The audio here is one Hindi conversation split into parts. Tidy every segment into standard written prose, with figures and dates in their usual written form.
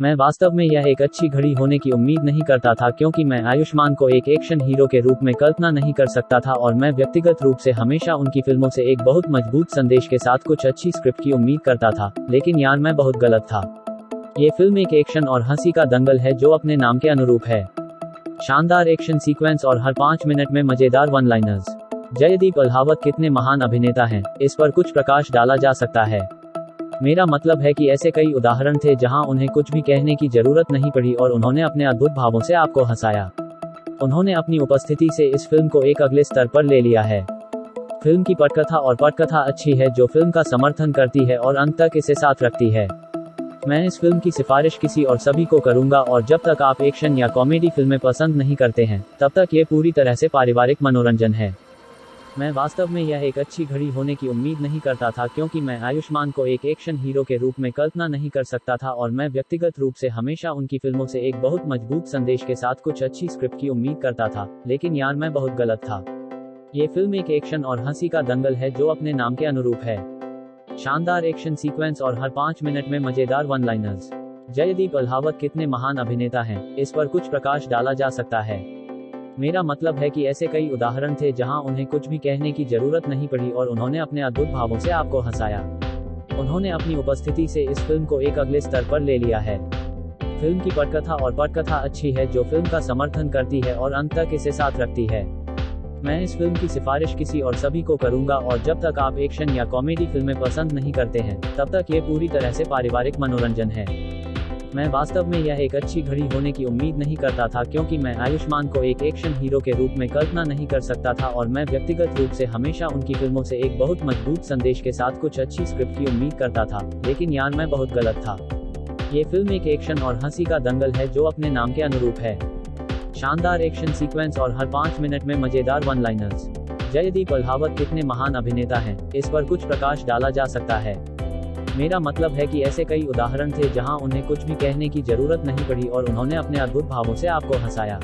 मैं वास्तव में यह एक अच्छी घड़ी होने की उम्मीद नहीं करता था क्योंकि मैं आयुष्मान को एक एक्शन हीरो के रूप में कल्पना नहीं कर सकता था और मैं व्यक्तिगत रूप से हमेशा उनकी फिल्मों से एक बहुत मजबूत संदेश के साथ कुछ अच्छी स्क्रिप्ट की उम्मीद करता था, लेकिन यार मैं बहुत गलत था। ये फिल्म एक एक्शन और हंसी का दंगल है जो अपने नाम के अनुरूप है। शानदार एक्शन सीक्वेंस और हर 5 मिनट में मजेदार वन लाइनर्स। जयदीप अल्हावत कितने महान अभिनेता हैं, इस पर कुछ प्रकाश डाला जा सकता है। मेरा मतलब है कि ऐसे कई उदाहरण थे जहां उन्हें कुछ भी कहने की जरूरत नहीं पड़ी और उन्होंने अपने अद्भुत भावों से आपको हंसाया। उन्होंने अपनी उपस्थिति से इस फिल्म को एक अगले स्तर पर ले लिया है। फिल्म की पटकथा और पटकथा अच्छी है जो फिल्म का समर्थन करती है और अंत तक इसे साथ रखती है। मैं इस फिल्म की सिफारिश किसी और सभी को करूंगा और जब तक आप एक्शन या कॉमेडी फिल्में पसंद नहीं करते हैं तब तक ये पूरी तरह से पारिवारिक मनोरंजन है। मैं वास्तव में यह एक अच्छी घड़ी होने की उम्मीद नहीं करता था क्योंकि मैं आयुष्मान को एक एक्शन हीरो के रूप में कल्पना नहीं कर सकता था और मैं व्यक्तिगत रूप से हमेशा उनकी फिल्मों से एक बहुत मजबूत संदेश के साथ कुछ अच्छी स्क्रिप्ट की उम्मीद करता था, लेकिन यार मैं बहुत गलत था। ये फिल्म एक एक्शन और हंसी का दंगल है जो अपने नाम के अनुरूप है। शानदार एक्शन सीक्वेंस और हर 5 मिनट में मजेदार वन लाइनर्स। जयदीप अल्हावत कितने महान अभिनेता हैं, इस पर कुछ प्रकाश डाला जा सकता है। मेरा मतलब है कि ऐसे कई उदाहरण थे जहां उन्हें कुछ भी कहने की जरूरत नहीं पड़ी और उन्होंने अपने अद्भुत भावों से आपको हंसाया। उन्होंने अपनी उपस्थिति से इस फिल्म को एक अगले स्तर पर ले लिया है। फिल्म की पटकथा और पटकथा अच्छी है जो फिल्म का समर्थन करती है और अंत तक इसे साथ रखती है। मैं इस फिल्म की सिफारिश किसी और सभी को करूंगा और जब तक आप एक्शन या कॉमेडी फिल्में पसंद नहीं करते हैं तब तक ये पूरी तरह से पारिवारिक मनोरंजन है। मैं वास्तव में यह एक अच्छी घड़ी होने की उम्मीद नहीं करता था क्योंकि मैं आयुष्मान को एक एक्शन हीरो के रूप में कल्पना नहीं कर सकता था और मैं व्यक्तिगत रूप से हमेशा उनकी फिल्मों से एक बहुत मजबूत संदेश के साथ कुछ अच्छी स्क्रिप्ट की उम्मीद करता था, लेकिन यार मैं बहुत गलत था। ये फिल्म एक एक्शन और हंसी का दंगल है जो अपने नाम के अनुरूप है। शानदार एक्शन सीक्वेंस और हर 5 मिनट में मजेदार वन लाइनर्स। जयदीप अल्हावत कितने महान अभिनेता हैं, इस पर कुछ प्रकाश डाला जा सकता है। मेरा मतलब है कि ऐसे कई उदाहरण थे जहां उन्हें कुछ भी कहने की जरूरत नहीं पड़ी और उन्होंने अपने अद्भुत भावों से आपको हंसाया।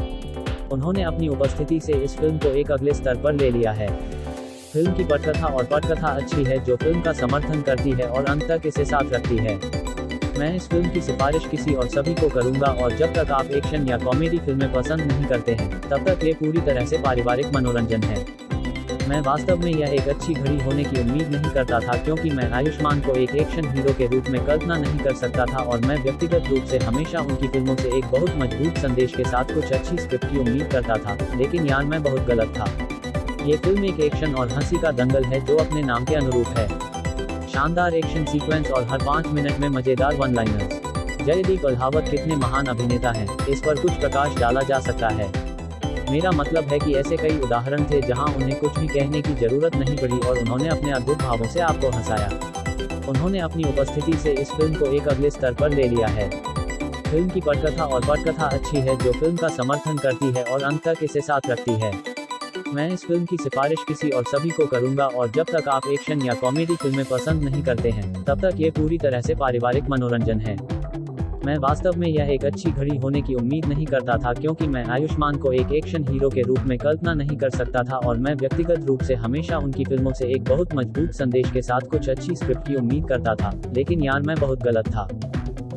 उन्होंने अपनी उपस्थिति से इस फिल्म को एक अगले स्तर पर ले लिया है। फिल्म की पटकथा और पटकथा अच्छी है जो फिल्म का समर्थन करती है और अंत तक इसे साथ रखती है। मैं इस फिल्म की सिफारिश किसी और सभी को करूंगा और जब तक आप एक्शन या कॉमेडी फिल्में पसंद नहीं करते हैं तब तक ये पूरी तरह से पारिवारिक मनोरंजन है। मैं वास्तव में यह एक अच्छी घड़ी होने की उम्मीद नहीं करता था क्योंकि मैं आयुष्मान को एक एक्शन हीरो के रूप में कल्पना नहीं कर सकता था और मैं व्यक्तिगत रूप से हमेशा उनकी फिल्मों से एक बहुत मजबूत संदेश के साथ कुछ अच्छी स्क्रिप्ट की उम्मीद करता था, लेकिन यार मैं बहुत गलत था। ये फिल्म एक एक्शन और हंसी का दंगल है जो अपने नाम के अनुरूप है। शानदार एक्शन सीक्वेंस और हर 5 मिनट में मजेदार वन लाइनर्स। जयदीप अल्हावत कितने महान अभिनेता हैं, इस पर कुछ प्रकाश डाला जा सकता है। मेरा मतलब है कि ऐसे कई उदाहरण थे जहां उन्हें कुछ भी कहने की जरूरत नहीं पड़ी और उन्होंने अपने अद्भुत भावों से आपको हंसाया। उन्होंने अपनी उपस्थिति से इस फिल्म को एक अगले स्तर पर ले लिया है। फिल्म की पटकथा और पटकथा अच्छी है जो फिल्म का समर्थन करती है और अंत तक इसे साथ रखती है। मैं इस फिल्म की सिफारिश किसी और सभी को करूंगा और जब तक आप एक्शन या कॉमेडी फिल्में पसंद नहीं करते हैं तब तक ये पूरी तरह से पारिवारिक मनोरंजन है। मैं वास्तव में यह एक अच्छी घड़ी होने की उम्मीद नहीं करता था क्योंकि मैं आयुष्मान को एक एक्शन हीरो के रूप में कल्पना नहीं कर सकता था और मैं व्यक्तिगत रूप से हमेशा उनकी फिल्मों से एक बहुत मजबूत संदेश के साथ कुछ अच्छी स्क्रिप्ट की उम्मीद करता था, लेकिन यार मैं बहुत गलत था।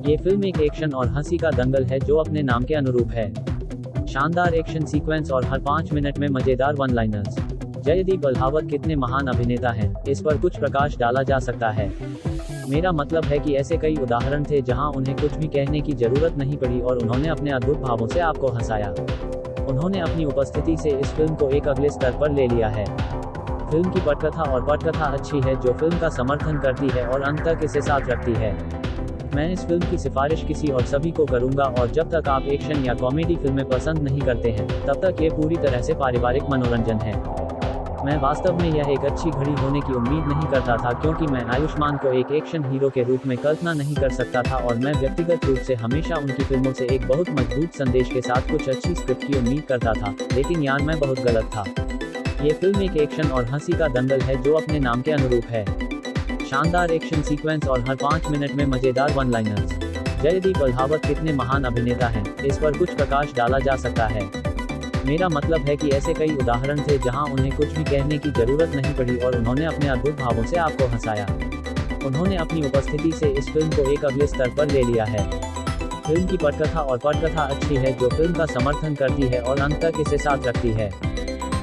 ये फिल्म एक एक्शन और हंसी का दंगल है जो अपने नाम के अनुरूप है। शानदार एक्शन सीक्वेंस और हर 5 मिनट में मजेदार वन लाइनर्स। जयदीप अल्हावत कितने महान अभिनेता हैं, इस पर कुछ प्रकाश डाला जा सकता है। मेरा मतलब है कि ऐसे कई उदाहरण थे जहां उन्हें कुछ भी कहने की जरूरत नहीं पड़ी और उन्होंने अपने अद्भुत भावों से आपको हंसाया। उन्होंने अपनी उपस्थिति से इस फिल्म को एक अगले स्तर पर ले लिया है। फिल्म की पटकथा और पटकथा अच्छी है जो फिल्म का समर्थन करती है और अंत तक इसे साथ रखती है। मैं इस फिल्म की सिफारिश किसी और सभी को करूंगा और जब तक आप एक्शन या कॉमेडी फिल्में पसंद नहीं करते हैं तब तक ये पूरी तरह से पारिवारिक मनोरंजन है। मैं वास्तव में यह एक अच्छी घड़ी होने की उम्मीद नहीं करता था क्योंकि मैं आयुष्मान को एक एक्शन हीरो के रूप में कल्पना नहीं कर सकता था और मैं व्यक्तिगत रूप से हमेशा उनकी फिल्मों से एक बहुत मजबूत संदेश के साथ कुछ अच्छी स्क्रिप्ट की उम्मीद करता था, लेकिन यार मैं बहुत गलत था। ये फिल्म एक एक्शन और हंसी का दंगल है जो अपने नाम के अनुरूप है। शानदार एक्शन सीक्वेंस और हर 5 मिनट में मजेदार वन लाइनर्स। जयदीप अल्हावत कितने महान अभिनेता हैं, इस पर कुछ प्रकाश डाला जा सकता है। मेरा मतलब है कि ऐसे कई उदाहरण थे जहां उन्हें कुछ भी कहने की जरूरत नहीं पड़ी और उन्होंने अपने अद्भुत भावों से आपको हंसाया। उन्होंने अपनी उपस्थिति से इस फिल्म को एक अगले स्तर पर ले लिया है। फिल्म की पटकथा और पटकथा अच्छी है जो फिल्म का समर्थन करती है और अंत तक इसे साथ रखती है।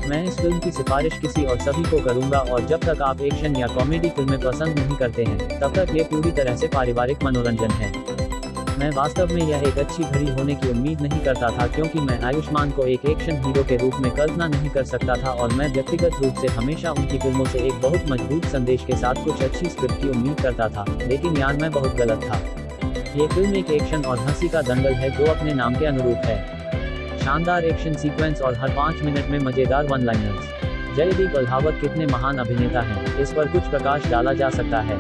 मैं इस फिल्म की सिफारिश किसी और सभी को करूंगा और जब तक आप एक्शन या कॉमेडी फिल्में पसंद नहीं करते हैं तब तक ये पूरी तरह से पारिवारिक मनोरंजन है। मैं वास्तव में यह एक अच्छी घड़ी होने की उम्मीद नहीं करता था क्योंकि मैं आयुष्मान को एक एक्शन हीरो के रूप में कल्पना नहीं कर सकता था और मैं व्यक्तिगत रूप से हमेशा उनकी फिल्मों से एक बहुत मजबूत संदेश के साथ कुछ अच्छी स्क्रिप्ट की उम्मीद करता था, लेकिन यार मैं बहुत गलत था। ये फिल्म एक एक्शन और हंसी का दंगल है जो अपने नाम के अनुरूप है। शानदार एक्शन सीक्वेंस और हर 5 मिनट में मजेदार वन लाइनर्स। जयदीप अल्हावत कितने महान अभिनेता हैं, इस पर कुछ प्रकाश डाला जा सकता है।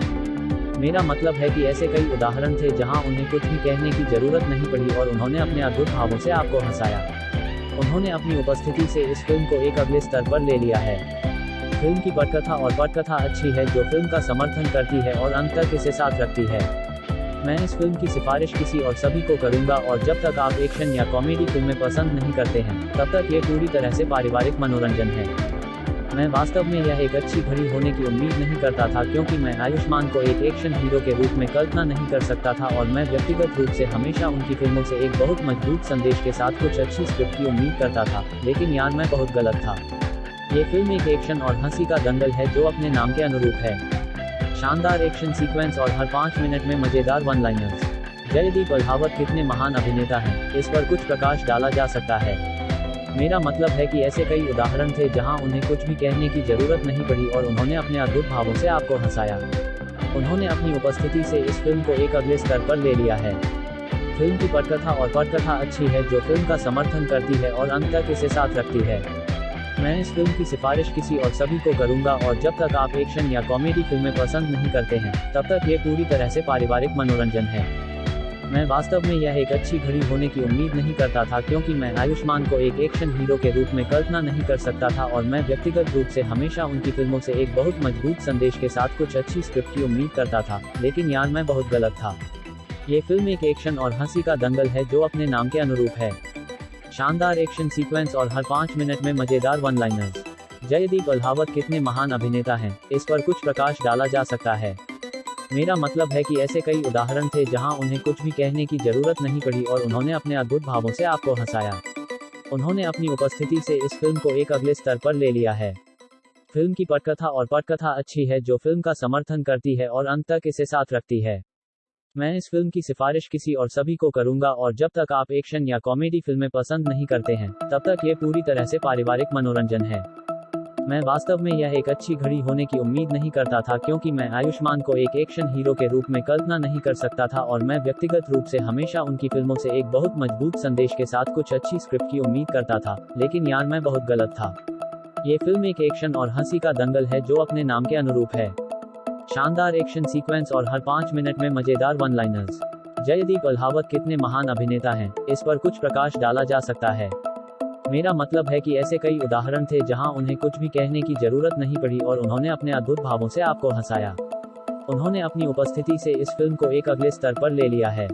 मेरा मतलब है कि ऐसे कई उदाहरण थे जहां उन्हें कुछ भी कहने की जरूरत नहीं पड़ी और उन्होंने अपने अद्भुत भावों से आपको हंसाया। उन्होंने अपनी उपस्थिति से इस फिल्म को एक अगले स्तर पर ले लिया है। फिल्म की पटकथा और पटकथा अच्छी है जो फिल्म का समर्थन करती है और अंत तक इसे साथ रखती है। मैं इस फिल्म की सिफारिश किसी और सभी को करूंगा और जब तक आप एक्शन या कॉमेडी फिल्में पसंद नहीं करते हैं तब तक ये पूरी तरह से पारिवारिक मनोरंजन है। मैं वास्तव में यह एक अच्छी घड़ी होने की उम्मीद नहीं करता था क्योंकि मैं आयुष्मान को एक एक्शन हीरो के रूप में कल्पना नहीं कर सकता था और मैं व्यक्तिगत रूप से हमेशा उनकी फिल्मों से एक बहुत मजबूत संदेश के साथ कुछ अच्छी स्क्रिप्ट की उम्मीद करता था, लेकिन यार मैं बहुत गलत था। ये फिल्म एक एक्शन और हंसी का दंगल है जो अपने नाम के अनुरूप है। शानदार एक्शन सीक्वेंस और हर 5 मिनट में मजेदार वन लाइनर्स। जयदीप अल्हावत कितने महान अभिनेता हैं, इस पर कुछ प्रकाश डाला जा सकता है। मेरा मतलब है कि ऐसे कई उदाहरण थे जहां उन्हें कुछ भी कहने की जरूरत नहीं पड़ी और उन्होंने अपने अद्भुत भावों से आपको हंसाया। उन्होंने अपनी उपस्थिति से इस फिल्म को एक अगले स्तर पर ले लिया है। फिल्म की पटकथा और पटकथा अच्छी है जो फिल्म का समर्थन करती है और अंत तक इसे साथ रखती है। मैं इस फिल्म की सिफारिश किसी और सभी को करूंगा और जब तक आप एक्शन या कॉमेडी फिल्में पसंद नहीं करते हैं तब तक ये पूरी तरह से पारिवारिक मनोरंजन है। मैं वास्तव में यह एक अच्छी घड़ी होने की उम्मीद नहीं करता था क्योंकि मैं आयुष्मान को एक एक्शन हीरो के रूप में कल्पना नहीं कर सकता था और मैं व्यक्तिगत रूप से हमेशा उनकी फिल्मों से एक बहुत मजबूत संदेश के साथ कुछ अच्छी स्क्रिप्ट की उम्मीद करता था, लेकिन यार मैं बहुत गलत था। ये फिल्म एक एक्शन और हंसी का दंगल है जो अपने नाम के अनुरूप है। शानदार एक्शन सीक्वेंस और हर 5 मिनट में मजेदार वन लाइनर्स। जयदीप अल्हावत कितने महान अभिनेता हैं, इस पर कुछ प्रकाश डाला जा सकता है। मेरा मतलब है कि ऐसे कई उदाहरण थे जहां उन्हें कुछ भी कहने की जरूरत नहीं पड़ी और उन्होंने अपने अद्भुत भावों से आपको हंसाया। उन्होंने अपनी उपस्थिति से इस फिल्म को एक अगले स्तर पर ले लिया है। फिल्म की पटकथा और पटकथा अच्छी है जो फिल्म का समर्थन करती है और अंत तक इसे साथ रखती है। मैं इस फिल्म की सिफारिश किसी और सभी को करूंगा और जब तक आप एक्शन या कॉमेडी फिल्में पसंद नहीं करते हैं तब तक ये पूरी तरह से पारिवारिक मनोरंजन है। मैं वास्तव में यह एक अच्छी घड़ी होने की उम्मीद नहीं करता था क्योंकि मैं आयुष्मान को एक एक्शन हीरो के रूप में कल्पना नहीं कर सकता था और मैं व्यक्तिगत रूप से हमेशा उनकी फिल्मों से एक बहुत मजबूत संदेश के साथ कुछ अच्छी स्क्रिप्ट की उम्मीद करता था, लेकिन यार मैं बहुत गलत था। ये फिल्म एक एक्शन और हंसी का दंगल है जो अपने नाम के अनुरूप है। शानदार एक्शन सीक्वेंस और हर 5 मिनट में मजेदार वन लाइनर्स। जयदीप अल्हावत कितने महान अभिनेता हैं, इस पर कुछ प्रकाश डाला जा सकता है। मेरा मतलब है कि ऐसे कई उदाहरण थे जहां उन्हें कुछ भी कहने की जरूरत नहीं पड़ी और उन्होंने अपने अद्भुत भावों से आपको हंसाया। उन्होंने अपनी उपस्थिति से इस फिल्म को एक अगले स्तर पर ले लिया है।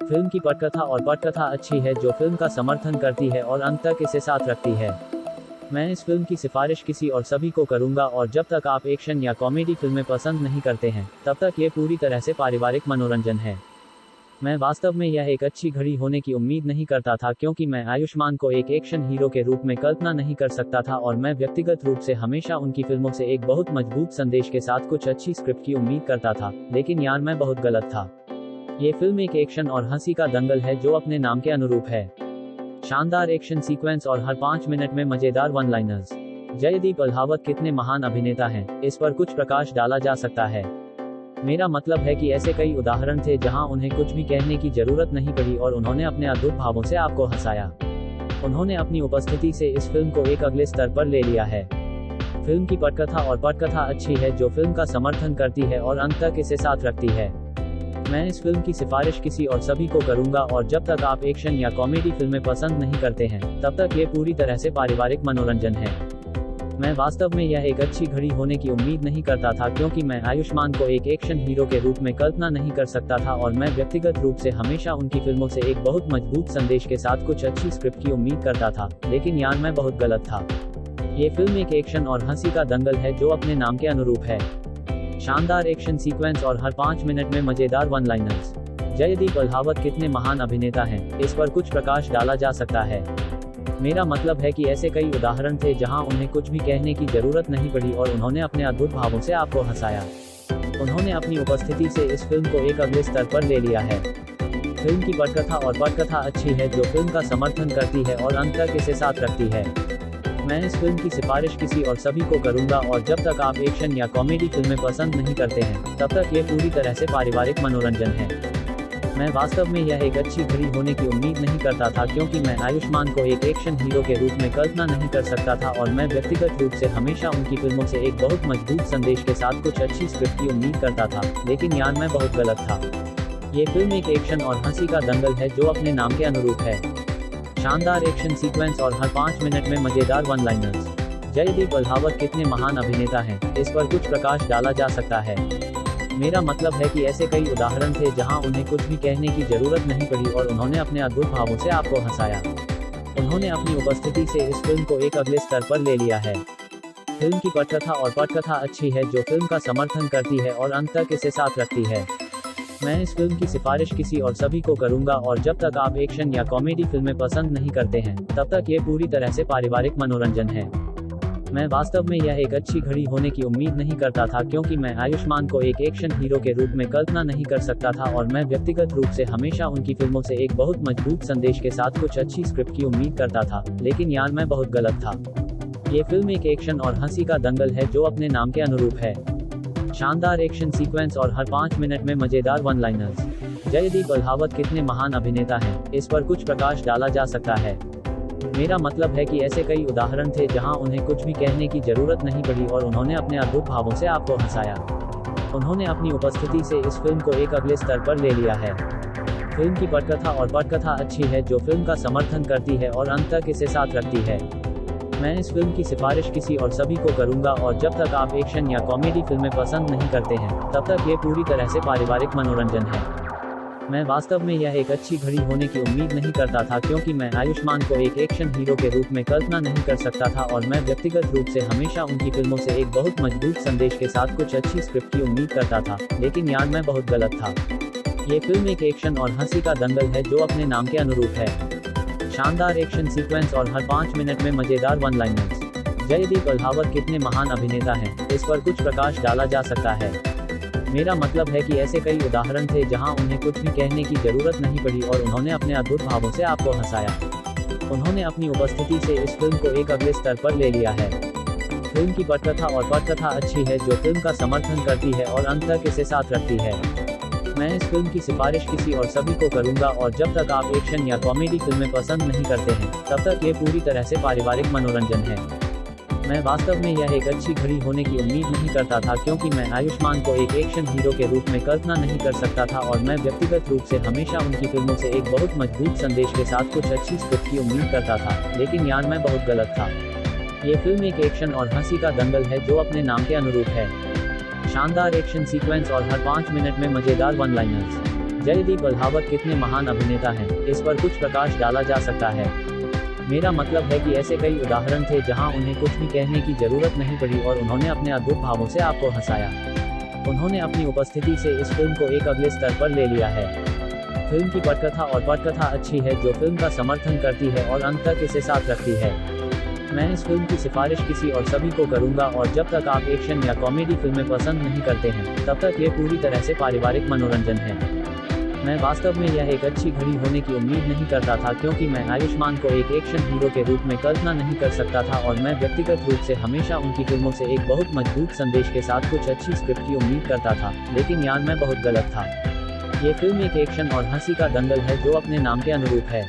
फिल्म की पटकथा और पटकथा अच्छी है जो फिल्म का समर्थन करती है और अंत तक इसे साथ रखती है। मैं इस फिल्म की सिफारिश किसी और सभी को करूंगा और जब तक आप एक्शन या कॉमेडी फिल्में पसंद नहीं करते हैं तब तक ये पूरी तरह से पारिवारिक मनोरंजन है। मैं वास्तव में यह एक अच्छी घड़ी होने की उम्मीद नहीं करता था क्योंकि मैं आयुष्मान को एक एक्शन हीरो के रूप में कल्पना नहीं कर सकता था और मैं व्यक्तिगत रूप से हमेशा उनकी फिल्मों से एक बहुत मजबूत संदेश के साथ कुछ अच्छी स्क्रिप्ट की उम्मीद करता था, लेकिन यार मैं बहुत गलत था। ये फिल्म एक एक्शन और हंसी का दंगल है जो अपने नाम के अनुरूप है। शानदार एक्शन सीक्वेंस और हर 5 मिनट में मजेदार वन लाइनर्स। जयदीप अल्हावत कितने महान अभिनेता हैं, इस पर कुछ प्रकाश डाला जा सकता है। मेरा मतलब है कि ऐसे कई उदाहरण थे जहां उन्हें कुछ भी कहने की जरूरत नहीं पड़ी और उन्होंने अपने अद्भुत भावों से आपको हंसाया। उन्होंने अपनी उपस्थिति से इस फिल्म को एक अगले स्तर पर ले लिया है। फिल्म की पटकथा और पटकथा अच्छी है जो फिल्म का समर्थन करती है और अंत तक इसे साथ रखती है। मैं इस फिल्म की सिफारिश किसी और सभी को करूंगा और जब तक आप एक्शन या कॉमेडी फिल्में पसंद नहीं करते हैं तब तक ये पूरी तरह से पारिवारिक मनोरंजन है। मैं वास्तव में यह एक अच्छी घड़ी होने की उम्मीद नहीं करता था क्योंकि मैं आयुष्मान को एक एक्शन हीरो के रूप में कल्पना नहीं कर सकता था और मैं व्यक्तिगत रूप से हमेशा उनकी फिल्मों से एक बहुत मजबूत संदेश के साथ कुछ अच्छी स्क्रिप्ट की उम्मीद करता था, लेकिन यार मैं बहुत गलत था। ये फिल्म एक एक्शन और हंसी का दंगल है जो अपने नाम के अनुरूप है। शानदार एक्शन सीक्वेंस और हर 5 मिनट में मजेदार वन लाइनर्स। जयदीप अल्हावत कितने महान अभिनेता हैं, इस पर कुछ प्रकाश डाला जा सकता है। मेरा मतलब है कि ऐसे कई उदाहरण थे जहां उन्हें कुछ भी कहने की जरूरत नहीं पड़ी और उन्होंने अपने अद्भुत भावों से आपको हंसाया। उन्होंने अपनी उपस्थिति से इस फिल्म को एक अगले स्तर पर ले लिया है। फिल्म की पटकथा और पटकथा अच्छी है जो फिल्म का समर्थन करती है और अंत तक इसे साथ रखती है। मैं इस फिल्म की सिफारिश किसी और सभी को करूंगा और जब तक आप एक्शन या कॉमेडी फिल्में पसंद नहीं करते हैं तब तक ये पूरी तरह से पारिवारिक मनोरंजन है। मैं वास्तव में यह एक अच्छी घड़ी होने की उम्मीद नहीं करता था क्योंकि मैं आयुष्मान को एक एक्शन हीरो के रूप में कल्पना नहीं कर सकता था और मैं व्यक्तिगत रूप से हमेशा उनकी फिल्मों से एक बहुत मजबूत संदेश के साथ कुछ अच्छी स्क्रिप्ट की उम्मीद करता था, लेकिन यार मैं बहुत गलत था। ये फिल्म एक एक्शन और हंसी का दंगल है जो अपने नाम के अनुरूप है। शानदार एक्शन सीक्वेंस और हर 5 मिनट में मजेदार वन लाइनर्स। जयदीप अल्हावत कितने महान अभिनेता हैं, इस पर कुछ प्रकाश डाला जा सकता है। मेरा मतलब है कि ऐसे कई उदाहरण थे जहां उन्हें कुछ भी कहने की जरूरत नहीं पड़ी और उन्होंने अपने अद्भुत भावों से आपको हंसाया। उन्होंने अपनी उपस्थिति से इस फिल्म को एक अगले स्तर पर ले लिया है। फिल्म की पटकथा और पटकथा अच्छी है जो फिल्म का समर्थन करती है और अंत तक इसे साथ रखती है। मैं इस फिल्म की सिफारिश किसी और सभी को करूंगा और जब तक आप एक्शन या कॉमेडी फिल्में पसंद नहीं करते हैं तब तक ये पूरी तरह से पारिवारिक मनोरंजन है। मैं वास्तव में यह एक अच्छी घड़ी होने की उम्मीद नहीं करता था क्योंकि मैं आयुष्मान को एक एक्शन हीरो के रूप में कल्पना नहीं कर सकता था और मैं व्यक्तिगत रूप से हमेशा उनकी फिल्मों से एक बहुत मजबूत संदेश के साथ कुछ अच्छी स्क्रिप्ट की उम्मीद करता था, लेकिन यार मैं बहुत गलत था। ये फिल्म एक एक्शन और हंसी का दंगल है जो अपने नाम के अनुरूप है। शानदार एक्शन सीक्वेंस और हर 5 मिनट में मजेदार वन लाइनर्स। जयदीप अल्हावत कितने महान अभिनेता हैं, इस पर कुछ प्रकाश डाला जा सकता है। मेरा मतलब है कि ऐसे कई उदाहरण थे जहां उन्हें कुछ भी कहने की जरूरत नहीं पड़ी और उन्होंने अपने अद्भुत भावों से आपको हंसाया। उन्होंने अपनी उपस्थिति से इस फिल्म को एक अगले स्तर पर ले लिया है। फिल्म की पटकथा और पटकथा अच्छी है जो फिल्म का समर्थन करती है और अंत तक इसे साथ रखती है। मैं इस फिल्म की सिफारिश किसी और सभी को करूंगा और जब तक आप एक्शन या कॉमेडी फिल्में पसंद नहीं करते हैं तब तक ये पूरी तरह से पारिवारिक मनोरंजन है। मैं वास्तव में यह एक अच्छी घड़ी होने की उम्मीद नहीं करता था क्योंकि मैं आयुष्मान को एक एक्शन हीरो के रूप में कल्पना नहीं कर सकता था और मैं व्यक्तिगत रूप से हमेशा उनकी फिल्मों से एक बहुत मजबूत संदेश के साथ कुछ अच्छी स्क्रिप्ट की उम्मीद करता था, लेकिन यार मैं बहुत गलत था। ये फिल्म एक एक्शन और हंसी का दंगल है जो अपने नाम के अनुरूप है। शानदार एक्शन सीक्वेंस और हर 5 मिनट में मजेदार वन लाइनर्स। जयदीप अल्हावत कितने महान अभिनेता हैं, इस पर कुछ प्रकाश डाला जा सकता है। मेरा मतलब है कि ऐसे कई उदाहरण थे जहां उन्हें कुछ भी कहने की जरूरत नहीं पड़ी और उन्होंने अपने अद्भुत भावों से आपको हंसाया। उन्होंने अपनी उपस्थिति से इस फिल्म को एक अगले स्तर पर ले लिया है। फिल्म की पटकथा और पटकथा अच्छी है जो फिल्म का समर्थन करती है और अंत तक इसे साथ रखती है। मैं इस फिल्म की सिफारिश किसी और सभी को करूंगा और जब तक आप एक्शन या कॉमेडी फिल्में पसंद नहीं करते हैं तब तक ये पूरी तरह से पारिवारिक मनोरंजन है। मैं वास्तव में यह एक अच्छी घड़ी होने की उम्मीद नहीं करता था क्योंकि मैं आयुष्मान को एक एक्शन हीरो के रूप में कल्पना नहीं कर सकता था और मैं व्यक्तिगत रूप से हमेशा उनकी फिल्मों से एक बहुत मजबूत संदेश के साथ कुछ अच्छी स्क्रिप्ट की उम्मीद करता था, लेकिन यार मैं बहुत गलत था। ये फिल्म एक एक्शन और हंसी का दंगल है जो अपने नाम के अनुरूप है। शानदार एक्शन सीक्वेंस और हर 5 मिनट में मजेदार वन लाइनर्स। जयदीप अल्हावत कितने महान अभिनेता हैं, इस पर कुछ प्रकाश डाला जा सकता है। मेरा मतलब है कि ऐसे कई उदाहरण थे जहां उन्हें कुछ भी कहने की जरूरत नहीं पड़ी और उन्होंने अपने अद्भुत भावों से आपको हंसाया। उन्होंने अपनी उपस्थिति से इस फिल्म को एक अगले स्तर पर ले लिया है। फिल्म की पटकथा और पटकथा अच्छी है जो फिल्म का समर्थन करती है और अंत तक इसे साथ रखती है। मैं इस फिल्म की सिफारिश किसी और सभी को करूंगा और जब तक आप एक्शन या कॉमेडी फिल्में पसंद नहीं करते हैं तब तक ये पूरी तरह से पारिवारिक मनोरंजन है। मैं वास्तव में यह एक अच्छी घड़ी होने की उम्मीद नहीं करता था क्योंकि मैं आयुष्मान को एक एक्शन हीरो के रूप में कल्पना नहीं कर सकता था और मैं व्यक्तिगत रूप से हमेशा उनकी फिल्मों से एक बहुत मजबूत संदेश के साथ कुछ अच्छी स्क्रिप्ट की उम्मीद करता था, लेकिन यार मैं बहुत गलत था। ये फिल्म एक एक्शन और हंसी का दंगल है जो अपने नाम के अनुरूप है।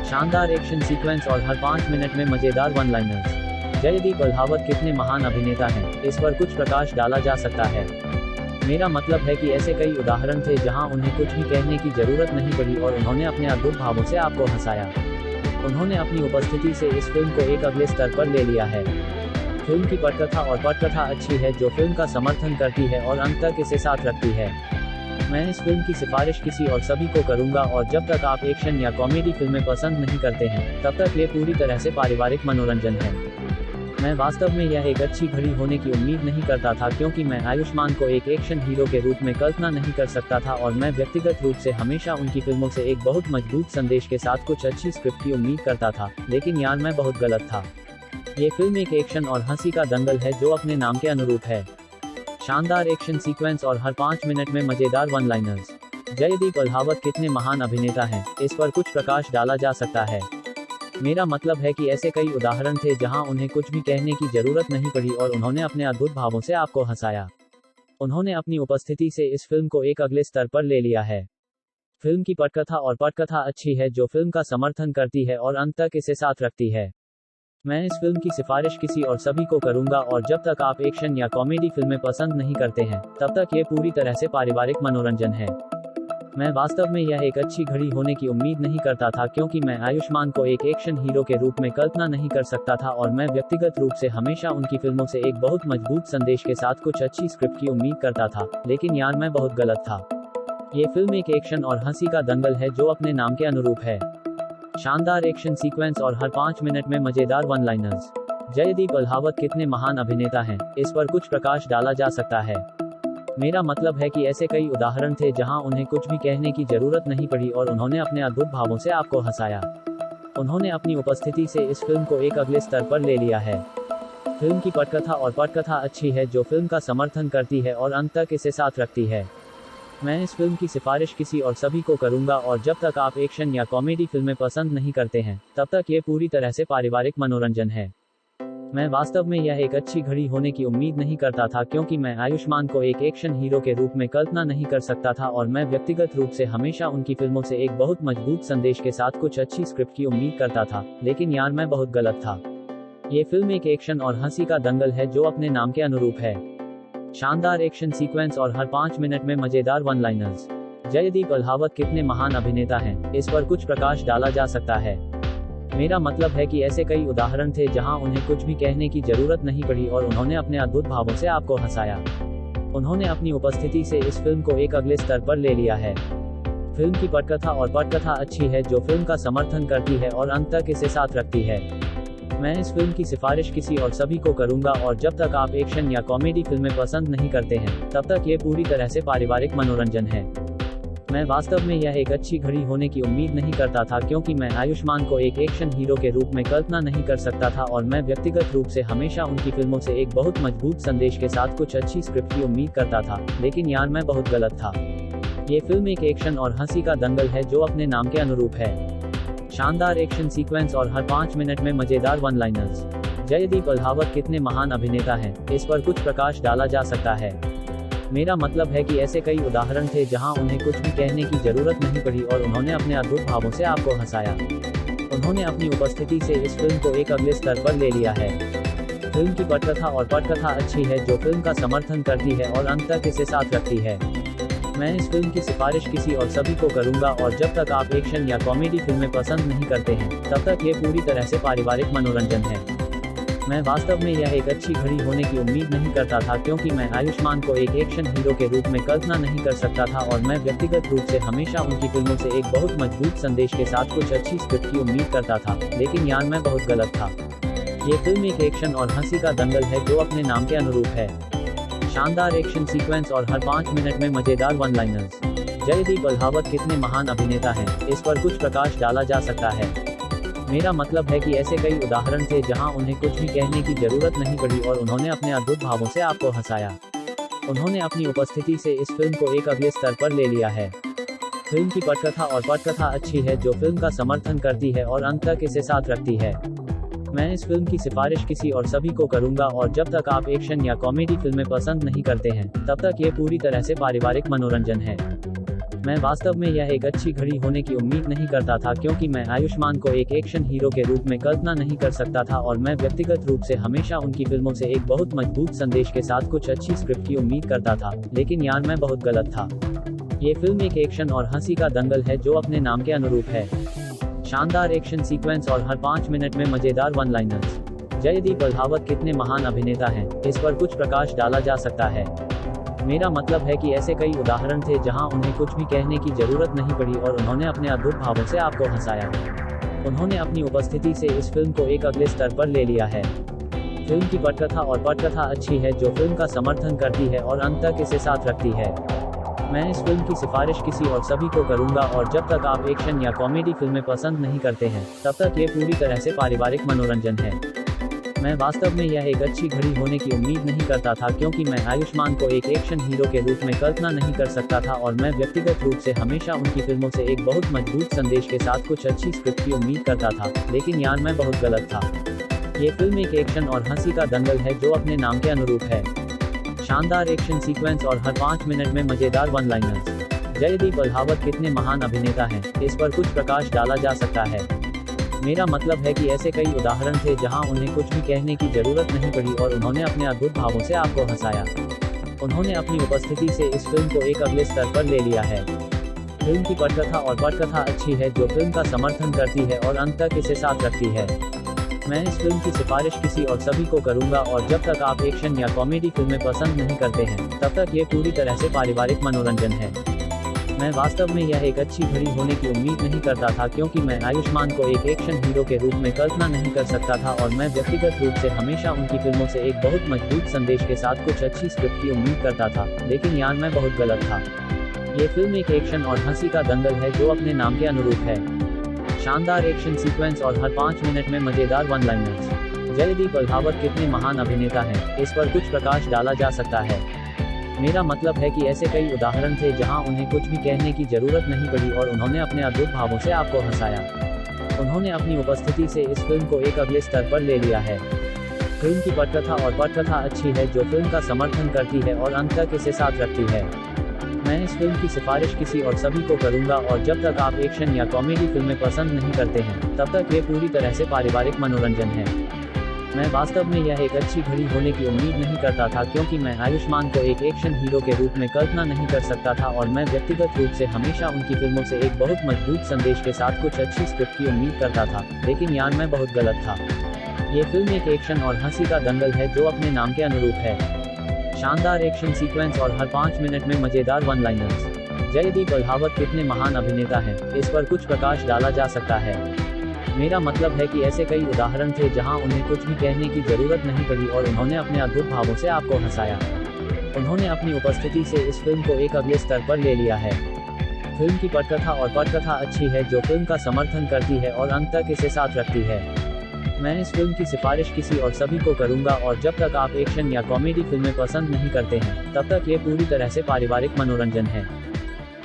शानदार एक्शन सीक्वेंस और हर 5 मिनट में मजेदार वन लाइनर्स। जयदीप अल्हावत कितने महान अभिनेता हैं, इस पर कुछ प्रकाश डाला जा सकता है। मेरा मतलब है कि ऐसे कई उदाहरण थे जहां उन्हें कुछ भी कहने की जरूरत नहीं पड़ी और उन्होंने अपने अद्भुत भावों से आपको हंसाया। उन्होंने अपनी उपस्थिति से इस फिल्म को एक अगले स्तर पर ले लिया है। फिल्म की पटकथा और पटकथा अच्छी है जो फिल्म का समर्थन करती है और अंत तक इसे साथ रखती है। मैं इस फिल्म की सिफारिश किसी और सभी को करूंगा और जब तक आप एक्शन या कॉमेडी फिल्में पसंद नहीं करते हैं तब तक ये पूरी तरह से पारिवारिक मनोरंजन है। मैं वास्तव में यह एक अच्छी घड़ी होने की उम्मीद नहीं करता था क्योंकि मैं आयुष्मान को एक एक्शन हीरो के रूप में कल्पना नहीं कर सकता था और मैं व्यक्तिगत रूप से हमेशा उनकी फिल्मों से एक बहुत मजबूत संदेश के साथ कुछ अच्छी स्क्रिप्ट की उम्मीद करता था, लेकिन यार मैं बहुत गलत था। ये फिल्म एक एक्शन और हंसी का दंगल है जो अपने नाम के अनुरूप है। शानदार एक्शन सीक्वेंस और हर 5 मिनट में मजेदार वन लाइनर्स। जयदीप अल्हावत कितने महान अभिनेता हैं, इस पर कुछ प्रकाश डाला जा सकता है। मेरा मतलब है कि ऐसे कई उदाहरण थे जहां उन्हें कुछ भी कहने की जरूरत नहीं पड़ी और उन्होंने अपने अद्भुत भावों से आपको हंसाया। उन्होंने अपनी उपस्थिति से इस फिल्म को एक अगले स्तर पर ले लिया है। फिल्म की पटकथा और पटकथा अच्छी है जो फिल्म का समर्थन करती है और अंत तक इसे साथ रखती है। मैं इस फिल्म की सिफारिश किसी और सभी को करूंगा और जब तक आप एक्शन या कॉमेडी फिल्में पसंद नहीं करते हैं, तब तक ये पूरी तरह से पारिवारिक मनोरंजन है। मैं वास्तव में यह एक अच्छी घड़ी होने की उम्मीद नहीं करता था क्योंकि मैं आयुष्मान को एक एक्शन हीरो के रूप में कल्पना नहीं कर सकता था और मैं व्यक्तिगत रूप से हमेशा उनकी फिल्मों से एक बहुत मजबूत संदेश के साथ कुछ अच्छी स्क्रिप्ट की उम्मीद करता था, लेकिन यार मैं बहुत गलत था। ये फिल्म एक एक्शन और हंसी का दंगल है जो अपने नाम के अनुरूप है। शानदार एक्शन सीक्वेंस और हर 5 मिनट में मजेदार वन लाइनर्स। जयदीप अल्हावत कितने महान अभिनेता हैं, इस पर कुछ प्रकाश डाला जा सकता है। मेरा मतलब है कि ऐसे कई उदाहरण थे जहां उन्हें कुछ भी कहने की जरूरत नहीं पड़ी और उन्होंने अपने अद्भुत भावों से आपको हंसाया। उन्होंने अपनी उपस्थिति से इस फिल्म को एक अगले स्तर पर ले लिया है। फिल्म की पटकथा और पटकथा अच्छी है जो फिल्म का समर्थन करती है और अंत तक इसे साथ रखती है। मैं इस फिल्म की सिफारिश किसी और सभी को करूंगा और जब तक आप एक्शन या कॉमेडी फिल्में पसंद नहीं करते हैं, तब तक ये पूरी तरह से पारिवारिक मनोरंजन है। मैं वास्तव में यह एक अच्छी घड़ी होने की उम्मीद नहीं करता था क्योंकि मैं आयुष्मान को एक एक्शन हीरो के रूप में कल्पना नहीं कर सकता था और मैं व्यक्तिगत रूप से हमेशा उनकी फिल्मों से एक बहुत मजबूत संदेश के साथ कुछ अच्छी स्क्रिप्ट की उम्मीद करता था, लेकिन यार मैं बहुत गलत था। ये फिल्म एक एक्शन और हंसी का दंगल है जो अपने नाम के अनुरूप है। शानदार एक्शन सीक्वेंस और हर 5 मिनट में मजेदार वन लाइनर्स। जयदीप अल्हावत कितने महान अभिनेता हैं, इस पर कुछ प्रकाश डाला जा सकता है। मेरा मतलब है कि ऐसे कई उदाहरण थे जहां उन्हें कुछ भी कहने की जरूरत नहीं पड़ी और उन्होंने अपने अद्भुत भावों से आपको हंसाया। उन्होंने अपनी उपस्थिति से इस फिल्म को एक अगले स्तर पर ले लिया है। फिल्म की पटकथा और पटकथा अच्छी है जो फिल्म का समर्थन करती है और अंत तक इसे साथ रखती है। मैं इस फिल्म की सिफारिश किसी और सभी को करूंगा और जब तक आप एक्शन या कॉमेडी फिल्में पसंद नहीं करते हैं, तब तक ये पूरी तरह से पारिवारिक मनोरंजन है। मैं वास्तव में यह एक अच्छी घड़ी होने की उम्मीद नहीं करता था क्योंकि मैं आयुष्मान को एक एक्शन हीरो के रूप में कल्पना नहीं कर सकता था और मैं व्यक्तिगत रूप से हमेशा उनकी फिल्मों से एक बहुत मजबूत संदेश के साथ कुछ अच्छी स्क्रिप्ट की उम्मीद करता था, लेकिन यार मैं बहुत गलत था। ये फिल्म एक एक्शन और हंसी का दंगल है जो अपने नाम के अनुरूप है। शानदार एक्शन सीक्वेंस और हर 5 मिनट में मजेदार वन लाइनर्स। जयदीप अल्हावत कितने महान अभिनेता हैं, इस पर कुछ प्रकाश डाला जा सकता है। मेरा मतलब है कि ऐसे कई उदाहरण थे जहां उन्हें कुछ भी कहने की जरूरत नहीं पड़ी और उन्होंने अपने अद्भुत भावों से आपको हंसाया। उन्होंने अपनी उपस्थिति से इस फिल्म को एक अगले स्तर पर ले लिया है। फिल्म की पटकथा और पटकथा अच्छी है जो फिल्म का समर्थन करती है और अंत तक इसे साथ रखती है। मैं इस फिल्म की सिफारिश किसी और सभी को करूंगा और जब तक आप एक्शन या कॉमेडी फिल्में पसंद नहीं करते हैं, तब तक ये पूरी तरह से पारिवारिक मनोरंजन है। मैं वास्तव में यह एक अच्छी घड़ी होने की उम्मीद नहीं करता था क्योंकि मैं आयुष्मान को एक एक्शन हीरो के रूप में कल्पना नहीं कर सकता था और मैं व्यक्तिगत रूप से हमेशा उनकी फिल्मों से एक बहुत मजबूत संदेश के साथ कुछ अच्छी स्क्रिप्ट की उम्मीद करता था, लेकिन यार मैं बहुत गलत था। ये फिल्म एक एक्शन और हंसी का दंगल है जो अपने नाम के अनुरूप है। शानदार एक्शन सीक्वेंस और हर 5 मिनट में मजेदार वन लाइनर्स। जयदीप अल्हावत कितने महान अभिनेता हैं, इस पर कुछ प्रकाश डाला जा सकता है। मेरा मतलब है कि ऐसे कई उदाहरण थे जहां उन्हें कुछ भी कहने की जरूरत नहीं पड़ी और उन्होंने अपने अद्भुत भावों से आपको हंसाया। उन्होंने अपनी उपस्थिति से इस फिल्म को एक अगले स्तर पर ले लिया है। फिल्म की पटकथा और पटकथा अच्छी है जो फिल्म का समर्थन करती है और अंत तक इसे साथ रखती है। मैं इस फिल्म की सिफारिश किसी और सभी को करूंगा और जब तक आप एक्शन या कॉमेडी फिल्में पसंद नहीं करते हैं, तब तक ये पूरी तरह से पारिवारिक मनोरंजन है। मैं वास्तव में यह एक अच्छी घड़ी होने की उम्मीद नहीं करता था क्योंकि मैं आयुष्मान को एक एक्शन हीरो के रूप में कल्पना नहीं कर सकता था और मैं व्यक्तिगत रूप से हमेशा उनकी फिल्मों से एक बहुत मजबूत संदेश के साथ कुछ अच्छी स्क्रिप्ट की उम्मीद करता था, लेकिन यार मैं बहुत गलत था। ये फिल्म एक एक्शन और हंसी का दंगल है जो अपने नाम के अनुरूप है। शानदार एक्शन सीक्वेंस और हर 5 मिनट में मजेदार वन लाइनर्स। जयदीप अल्हावत कितने महान अभिनेता हैं, इस पर कुछ प्रकाश डाला जा सकता है। मेरा मतलब है कि ऐसे कई उदाहरण थे जहां उन्हें कुछ भी कहने की जरूरत नहीं पड़ी और उन्होंने अपने अद्भुत भावों से आपको हंसाया। उन्होंने अपनी उपस्थिति से इस फिल्म को एक अगले स्तर पर ले लिया है। फिल्म की पटकथा और पटकथा अच्छी है जो फिल्म का समर्थन करती है और अंत तक इसे साथ रखती है। मैं इस फिल्म की सिफारिश किसी और सभी को करूंगा और जब तक आप एक्शन या कॉमेडी फिल्में पसंद नहीं करते हैं तब तक ये पूरी तरह से पारिवारिक मनोरंजन है। मैं वास्तव में यह एक अच्छी घड़ी होने की उम्मीद नहीं करता था क्योंकि मैं आयुष्मान को एक एक्शन हीरो के रूप में कल्पना नहीं कर सकता था और मैं व्यक्तिगत रूप से हमेशा उनकी फिल्मों से एक बहुत मजबूत संदेश के साथ कुछ अच्छी स्क्रिप्ट की उम्मीद करता था, लेकिन यार मैं बहुत गलत था। ये फिल्म एक एक्शन और हंसी का दंगल है जो अपने नाम के अनुरूप है। शानदार एक्शन सीक्वेंस और हर 5 मिनट में मजेदार वन लाइनर्स। जयदीप अल्हावत कितने महान अभिनेता हैं, इस पर कुछ प्रकाश डाला जा सकता है। मेरा मतलब है कि ऐसे कई उदाहरण थे जहां उन्हें कुछ भी कहने की जरूरत नहीं पड़ी और उन्होंने अपने अद्भुत भावों से आपको हंसाया। उन्होंने अपनी उपस्थिति से इस फिल्म को एक अगले स्तर पर ले लिया है। फिल्म की पटकथा और पटकथा अच्छी है जो फिल्म का समर्थन करती है और अंत तक इसे साथ रखती है। मैं इस फिल्म की सिफारिश किसी और सभी को करूंगा और जब तक आप एक्शन या कॉमेडी फिल्में पसंद नहीं करते हैं तब तक ये पूरी तरह से पारिवारिक मनोरंजन है। मैं वास्तव में यह एक अच्छी घड़ी होने की उम्मीद नहीं करता था क्योंकि मैं आयुष्मान को एक एक्शन हीरो के रूप में कल्पना नहीं कर सकता था और मैं व्यक्तिगत रूप से हमेशा उनकी फिल्मों से एक बहुत मजबूत संदेश के साथ कुछ अच्छी स्क्रिप्ट की उम्मीद करता था, लेकिन यार मैं बहुत गलत था। ये फिल्म एक एक्शन और हंसी का दंगल है जो अपने नाम के अनुरूप है। शानदार एक्शन सीक्वेंस और हर 5 मिनट में मजेदार वन लाइनर्स। जयदीप अल्हावत कितने महान अभिनेता हैं, इस पर कुछ प्रकाश डाला जा सकता है। मेरा मतलब है कि ऐसे कई उदाहरण थे जहां उन्हें कुछ भी कहने की जरूरत नहीं पड़ी और उन्होंने अपने अद्भुत भावों से आपको हंसाया। उन्होंने अपनी उपस्थिति से इस फिल्म को एक अगले स्तर पर ले लिया है। फिल्म की पटकथा और पटकथा अच्छी है जो फिल्म का समर्थन करती है और अंत तक इसे साथ रखती है। मैं इस फिल्म की सिफारिश किसी और सभी को करूंगा और जब तक आप एक्शन या कॉमेडी फिल्में पसंद नहीं करते हैं तब तक ये पूरी तरह से पारिवारिक मनोरंजन है। मैं वास्तव में यह एक अच्छी घड़ी होने की उम्मीद नहीं करता था क्योंकि मैं आयुष्मान को एक एक्शन हीरो के रूप में कल्पना नहीं कर सकता था और मैं व्यक्तिगत रूप से हमेशा उनकी फिल्मों से एक बहुत मजबूत संदेश के साथ कुछ अच्छी स्क्रिप्ट की उम्मीद करता था, लेकिन यार मैं बहुत गलत था। ये फिल्म एक एक्शन और हंसी का दंगल है जो अपने नाम के अनुरूप है। शानदार एक्शन सीक्वेंस और हर 5 मिनट में मजेदार वन लाइनर्स। जयदीप अल्हावत कितने महान अभिनेता हैं, इस पर कुछ प्रकाश डाला जा सकता है। मेरा मतलब है कि ऐसे कई उदाहरण थे जहां उन्हें कुछ भी कहने की जरूरत नहीं पड़ी और उन्होंने अपने अद्भुत भावों से आपको हंसाया। उन्होंने अपनी उपस्थिति से इस फिल्म को एक अगले स्तर पर ले लिया है। फिल्म की पटकथा और पटकथा अच्छी है जो फिल्म का समर्थन करती है और अंत तक इसे साथ रखती है। मैं इस फिल्म की सिफारिश किसी और सभी को करूंगा और जब तक आप एक्शन या कॉमेडी फिल्में पसंद नहीं करते हैं तब तक ये पूरी तरह से पारिवारिक मनोरंजन है।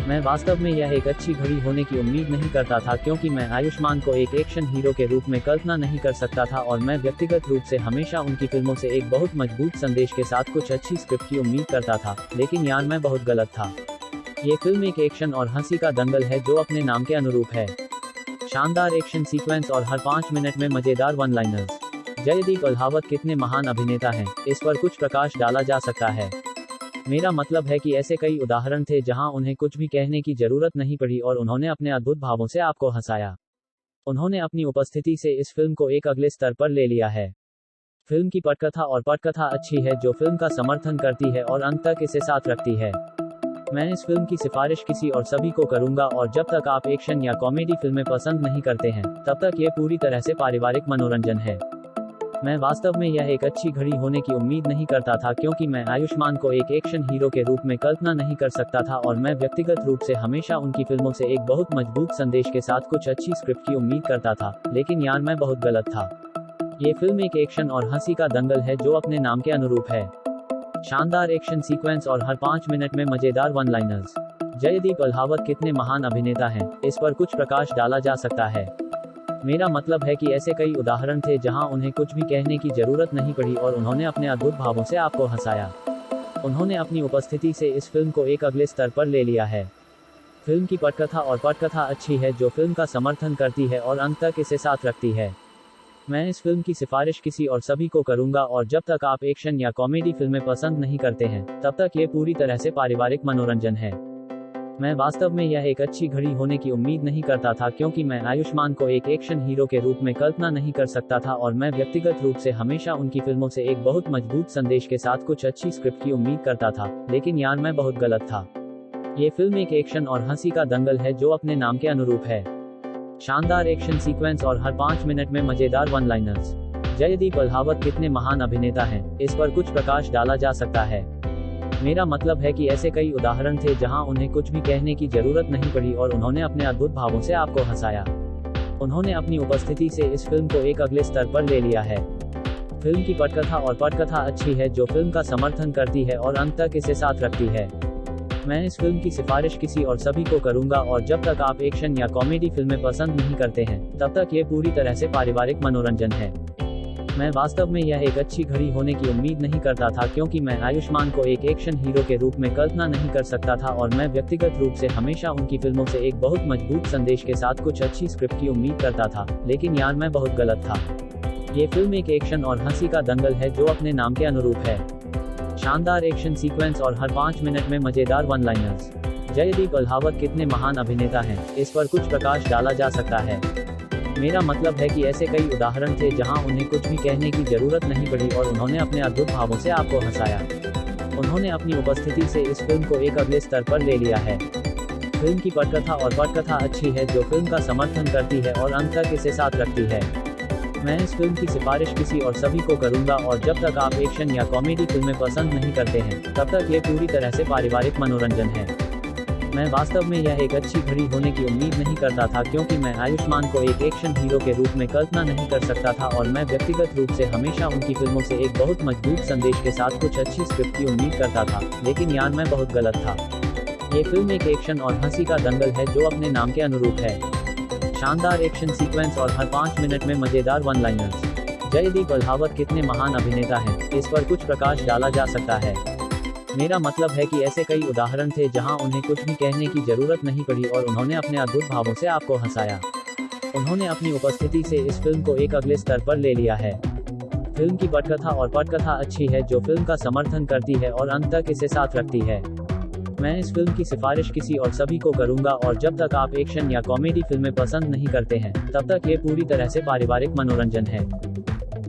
मैं वास्तव में यह एक अच्छी घड़ी होने की उम्मीद नहीं करता था क्योंकि मैं आयुष्मान को एक एक्शन हीरो के रूप में कल्पना नहीं कर सकता था और मैं व्यक्तिगत रूप से हमेशा उनकी फिल्मों से एक बहुत मजबूत संदेश के साथ कुछ अच्छी स्क्रिप्ट की उम्मीद करता था, लेकिन यार मैं बहुत गलत था। ये फिल्म एक एक्शन और हंसी का दंगल है जो अपने नाम के अनुरूप है। शानदार एक्शन सीक्वेंस और हर 5 मिनट में मजेदार वन लाइनर्स। जयदीप अल्हावत कितने महान अभिनेता हैं, इस पर कुछ प्रकाश डाला जा सकता है। मेरा मतलब है कि ऐसे कई उदाहरण थे जहां उन्हें कुछ भी कहने की जरूरत नहीं पड़ी और उन्होंने अपने अद्भुत भावों से आपको हंसाया। उन्होंने अपनी उपस्थिति से इस फिल्म को एक अगले स्तर पर ले लिया है। फिल्म की पटकथा और पटकथा अच्छी है जो फिल्म का समर्थन करती है और अंत तक इसे साथ रखती है। मैं इस फिल्म की सिफारिश किसी और सभी को करूंगा और जब तक आप एक्शन या कॉमेडी फिल्में पसंद नहीं करते हैं तब तक ये पूरी तरह से पारिवारिक मनोरंजन है। मैं वास्तव में यह एक अच्छी घड़ी होने की उम्मीद नहीं करता था क्योंकि मैं आयुष्मान को एक एक्शन हीरो के रूप में कल्पना नहीं कर सकता था और मैं व्यक्तिगत रूप से हमेशा उनकी फिल्मों से एक बहुत मजबूत संदेश के साथ कुछ अच्छी स्क्रिप्ट की उम्मीद करता था, लेकिन यार मैं बहुत गलत था। ये फिल्म एक एक्शन और हंसी का दंगल है जो अपने नाम के अनुरूप है। शानदार एक्शन सीक्वेंस और हर 5 मिनट में मजेदार वन लाइनर्स। जयदीप अल्हावत कितने महान अभिनेता हैं, इस पर कुछ प्रकाश डाला जा सकता है। मेरा मतलब है कि ऐसे कई उदाहरण थे जहां उन्हें कुछ भी कहने की जरूरत नहीं पड़ी और उन्होंने अपने अद्भुत भावों से आपको हंसाया। उन्होंने अपनी उपस्थिति से इस फिल्म को एक अगले स्तर पर ले लिया है। फिल्म की पटकथा और पटकथा अच्छी है जो फिल्म का समर्थन करती है और अंत तक इसे साथ रखती है। मैं इस फिल्म की सिफारिश किसी और सभी को करूंगा और जब तक आप एक्शन या कॉमेडी फिल्में पसंद नहीं करते हैं तब तक ये पूरी तरह से पारिवारिक मनोरंजन है। मैं वास्तव में यह एक अच्छी घड़ी होने की उम्मीद नहीं करता था क्योंकि मैं आयुष्मान को एक एक्शन हीरो के रूप में कल्पना नहीं कर सकता था और मैं व्यक्तिगत रूप से हमेशा उनकी फिल्मों से एक बहुत मजबूत संदेश के साथ कुछ अच्छी स्क्रिप्ट की उम्मीद करता था, लेकिन यार मैं बहुत गलत था। ये फिल्म एक एक्शन और हंसी का दंगल है जो अपने नाम के अनुरूप है। शानदार एक्शन सीक्वेंस और हर 5 मिनट में मजेदार वन लाइनर्स। जयदीप अल्हावत कितने महान अभिनेता हैं, इस पर कुछ प्रकाश डाला जा सकता है। मेरा मतलब है कि ऐसे कई उदाहरण थे जहां उन्हें कुछ भी कहने की जरूरत नहीं पड़ी और उन्होंने अपने अद्भुत भावों से आपको हंसाया। उन्होंने अपनी उपस्थिति से इस फिल्म को एक अगले स्तर पर ले लिया है। फिल्म की पटकथा और पटकथा अच्छी है जो फिल्म का समर्थन करती है और अंत तक इसे साथ रखती है। मैं इस फिल्म की सिफारिश किसी और सभी को करूंगा और जब तक आप एक्शन या कॉमेडी फिल्में पसंद नहीं करते हैं तब तक ये पूरी तरह से पारिवारिक मनोरंजन है। मैं वास्तव में यह एक अच्छी घड़ी होने की उम्मीद नहीं करता था क्योंकि मैं आयुष्मान को एक एक्शन हीरो के रूप में कल्पना नहीं कर सकता था और मैं व्यक्तिगत रूप से हमेशा उनकी फिल्मों से एक बहुत मजबूत संदेश के साथ कुछ अच्छी स्क्रिप्ट की उम्मीद करता था, लेकिन यार मैं बहुत गलत था। ये फिल्म एक एक्शन और हंसी का दंगल है जो अपने नाम के अनुरूप है। शानदार एक्शन सीक्वेंस और हर 5 मिनट में मजेदार वन लाइनर्स। जयदीप अल्हावत कितने महान अभिनेता हैं, इस पर कुछ प्रकाश डाला जा सकता है। मेरा मतलब है कि ऐसे कई उदाहरण थे जहां उन्हें कुछ भी कहने की जरूरत नहीं पड़ी और उन्होंने अपने अद्भुत भावों से आपको हंसाया। उन्होंने अपनी उपस्थिति से इस फिल्म को एक अगले स्तर पर ले लिया है। फिल्म की पटकथा और पटकथा अच्छी है जो फिल्म का समर्थन करती है और अंत तक इसे साथ रखती है। मैं इस फिल्म की सिफारिश किसी और सभी को करूंगा और जब तक आप एक्शन या कॉमेडी फिल्में पसंद नहीं करते हैं तब तक ये पूरी तरह से पारिवारिक मनोरंजन है। मैं वास्तव में यह एक अच्छी घड़ी होने की उम्मीद नहीं करता था क्योंकि मैं आयुष्मान को एक एक्शन हीरो के रूप में कल्पना नहीं कर सकता था और मैं व्यक्तिगत रूप से हमेशा उनकी फिल्मों से एक बहुत मजबूत संदेश के साथ कुछ अच्छी स्क्रिप्ट की उम्मीद करता था, लेकिन यार मैं बहुत गलत था। ये फिल्म एक एक्शन और हंसी का दंगल है जो अपने नाम के अनुरूप है। शानदार एक्शन सीक्वेंस और हर 5 मिनट में मजेदार वन लाइनर्स। जयदीप अल्हावत कितने महान अभिनेता हैं, इस पर कुछ प्रकाश डाला जा सकता है। मेरा मतलब है कि ऐसे कई उदाहरण थे जहां उन्हें कुछ भी कहने की जरूरत नहीं पड़ी और उन्होंने अपने अद्भुत भावों से आपको हंसाया। उन्होंने अपनी उपस्थिति से इस फिल्म को एक अगले स्तर पर ले लिया है। फिल्म की पटकथा और पटकथा अच्छी है जो फिल्म का समर्थन करती है और अंत तक इसे साथ रखती है। मैं इस फिल्म की सिफारिश किसी और सभी को करूंगा और जब तक आप एक्शन या कॉमेडी फिल्में पसंद नहीं करते हैं तब तक ये पूरी तरह से पारिवारिक मनोरंजन है।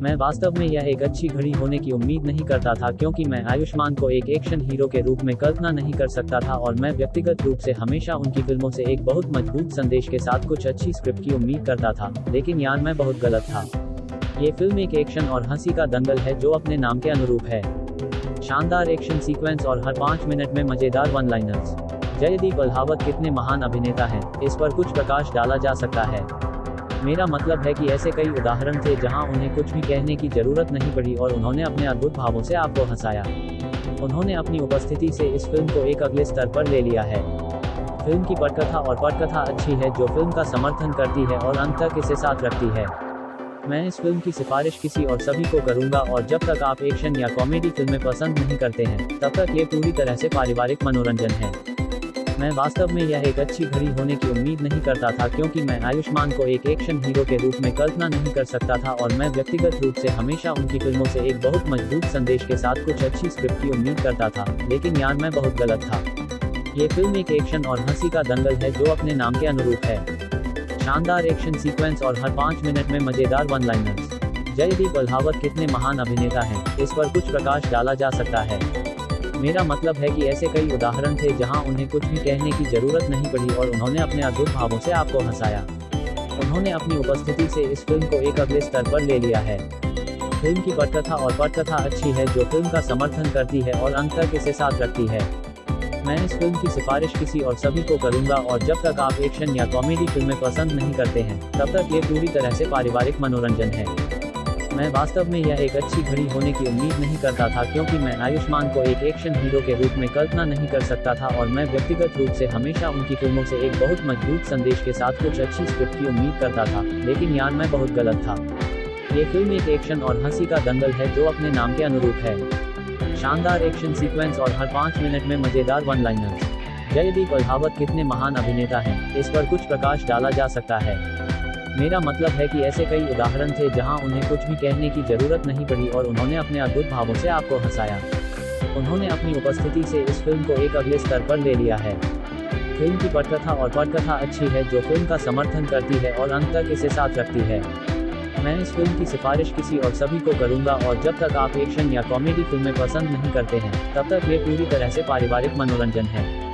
मैं वास्तव में यह एक अच्छी घड़ी होने की उम्मीद नहीं करता था क्योंकि मैं आयुष्मान को एक एक्शन हीरो के रूप में कल्पना नहीं कर सकता था और मैं व्यक्तिगत रूप से हमेशा उनकी फिल्मों से एक बहुत मजबूत संदेश के साथ कुछ अच्छी स्क्रिप्ट की उम्मीद करता था, लेकिन यार मैं बहुत गलत था। ये फिल्म एक एक्शन और हंसी का दंगल है जो अपने नाम के अनुरूप है। शानदार एक्शन सीक्वेंस और हर 5 मिनट में मजेदार वन लाइनर्स। जयदीप अल्हावत कितने महान अभिनेता हैं, इस पर कुछ प्रकाश डाला जा सकता है। मेरा मतलब है कि ऐसे कई उदाहरण थे जहां उन्हें कुछ भी कहने की जरूरत नहीं पड़ी और उन्होंने अपने अद्भुत भावों से आपको हंसाया। उन्होंने अपनी उपस्थिति से इस फिल्म को एक अगले स्तर पर ले लिया है। फिल्म की पटकथा और पटकथा अच्छी है जो फिल्म का समर्थन करती है और अंत तक इसे साथ रखती है। मैं इस फिल्म की सिफारिश किसी और सभी को करूंगा और जब तक आप एक्शन या कॉमेडी फिल्में पसंद नहीं करते हैं तब तक ये पूरी तरह से पारिवारिक मनोरंजन है। मैं वास्तव में यह एक अच्छी घड़ी होने की उम्मीद नहीं करता था क्योंकि मैं आयुष्मान को एक एक्शन हीरो के रूप में कल्पना नहीं कर सकता था और मैं व्यक्तिगत रूप से हमेशा उनकी फिल्मों से एक बहुत मजबूत संदेश के साथ कुछ अच्छी स्क्रिप्ट की उम्मीद करता था, लेकिन यार मैं बहुत गलत था। ये फिल्म एक एक्शन और हंसी का दंगल है जो अपने नाम के अनुरूप है। शानदार एक्शन सीक्वेंस और हर 5 मिनट में मजेदार वन लाइनर्स। जयदीप अल्हावत कितने महान अभिनेता हैं, इस पर कुछ प्रकाश डाला जा सकता है। मेरा मतलब है कि ऐसे कई उदाहरण थे जहां उन्हें कुछ भी कहने की जरूरत नहीं पड़ी और उन्होंने अपने अद्भुत भावों से आपको हंसाया। उन्होंने अपनी उपस्थिति से इस फिल्म को एक अगले स्तर पर ले लिया है। फिल्म की पटकथा और पटकथा अच्छी है जो फिल्म का समर्थन करती है और अंत तक इसे साथ रखती है। मैं इस फिल्म की सिफारिश किसी और सभी को करूंगा और जब तक आप एक्शन या कॉमेडी फिल्में पसंद नहीं करते हैं तब तक ये पूरी तरह से पारिवारिक मनोरंजन है। मैं वास्तव में यह एक अच्छी घड़ी होने की उम्मीद नहीं करता था क्योंकि मैं आयुष्मान को एक एक्शन हीरो के रूप में कल्पना नहीं कर सकता था और मैं व्यक्तिगत रूप से हमेशा उनकी फिल्मों से एक बहुत मजबूत संदेश के साथ कुछ अच्छी स्क्रिप्ट की उम्मीद करता था, लेकिन यार मैं बहुत गलत था। ये फिल्म एक एक्शन और हंसी का दंगल है जो अपने नाम के अनुरूप है। शानदार एक्शन सीक्वेंस और हर 5 मिनट में मजेदार वन लाइनर्स। जयदीप अल्हावत कितने महान अभिनेता हैं, इस पर कुछ प्रकाश डाला जा सकता है। मेरा मतलब है कि ऐसे कई उदाहरण थे जहां उन्हें कुछ भी कहने की जरूरत नहीं पड़ी और उन्होंने अपने अद्भुत भावों से आपको हंसाया। उन्होंने अपनी उपस्थिति से इस फिल्म को एक अगले स्तर पर ले लिया है। फिल्म की पटकथा और पटकथा अच्छी है जो फिल्म का समर्थन करती है और अंत तक इसे साथ रखती है। मैं इस फिल्म की सिफारिश किसी और सभी को करूंगा और जब तक आप एक्शन या कॉमेडी फिल्में पसंद नहीं करते हैं तब तक ये पूरी तरह से पारिवारिक मनोरंजन है।